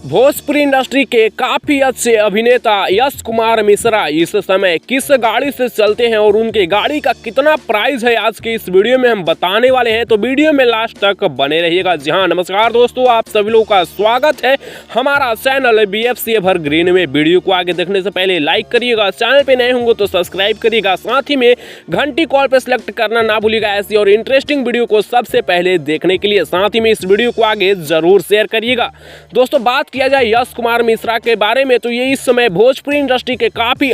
Bhojpuri industry के काफी अच्छे अभिनेता यश कुमार मिश्रा इस समय किस गाड़ी से चलते हैं और उनके गाड़ी का कितना प्राइस है आज के इस वीडियो में हम बताने वाले हैं, तो वीडियो में लास्ट तक बने रहिएगा। जी हाँ, नमस्कार दोस्तों, आप सभी लोगों का स्वागत है हमारा चैनल BFC एवरग्रीन में। वीडियो को आगे देखने से पहले लाइक करिएगा, चैनल पे नए होंगे तो सब्सक्राइब करिएगा, साथ ही में घंटी कॉल पे सिलेक्ट करना ना भूलिएगा ऐसी और इंटरेस्टिंग वीडियो को सबसे पहले देखने के लिए। साथ ही में इस वीडियो को आगे जरूर शेयर करिएगा। दोस्तों, बात किया जाए यश कुमार मिश्रा के बारे में तो ये इस समय भोजपुरी इंडस्ट्री के काफ़ी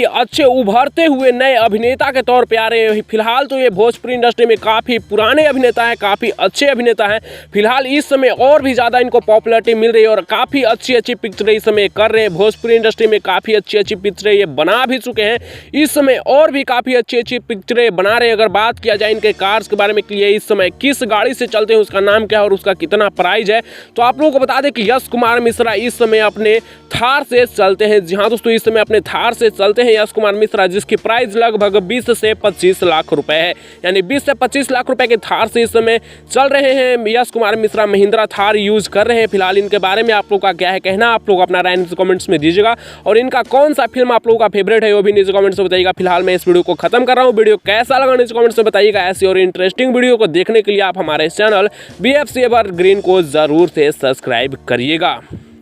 अच्छे उभरते हुए नए अभिनेता के तौर पे आ रहे हैं। फिलहाल तो ये भोजपुरी इंडस्ट्री में काफ़ी पुराने अभिनेता हैं, काफ़ी अच्छे अभिनेता हैं। फिलहाल इस समय और भी ज़्यादा इनको पॉपुलैरिटी मिल रही है और काफ़ी अच्छी पिक्चरें इस समय कर रहे हैं। भोजपुरी इंडस्ट्री में काफ़ी अच्छी पिक्चरें ये बना भी चुके हैं, इस समय और भी काफ़ी अच्छी पिक्चरें बना रहे हैं। अगर बात किया जाए इनके कार्स के बारे में कि ये इस समय किस गाड़ी से चलते हैं, उसका नाम क्या है और उसका कितना प्राइस है, तो आप लोगों को बता दें कि यश कुमार मिश्रा इस समय अपने थार से चलते हैं। जी हाँ दोस्तों, इस समय अपने थार से चलते हैं यश कुमार मिश्रा, जिसकी प्राइस लगभग 20 से 25 लाख रुपए है। यानी 20 से 25 लाख रुपए के थार से इस समय चल रहे हैं यश कुमार मिश्रा। महिंद्रा थार यूज कर रहे हैं। फिलहाल इनके बारे में आप लोगों का क्या है कहना, आप लोग अपना राय नीचे कमेंट्स में दीजिएगा और इनका कौन सा फिल्म आप लोगों का फेवरेट है वो भी नीचे कमेंट्स में बताइएगा। फिलहाल मैं इस वीडियो को खत्म कर रहा हूँ। वीडियो कैसा लगा नीचे कमेंट्स में बताइएगा। ऐसी और इंटरेस्टिंग वीडियो को देखने के लिए आप हमारे चैनल BFC एवरग्रीन को जरूर से सब्सक्राइब करिएगा।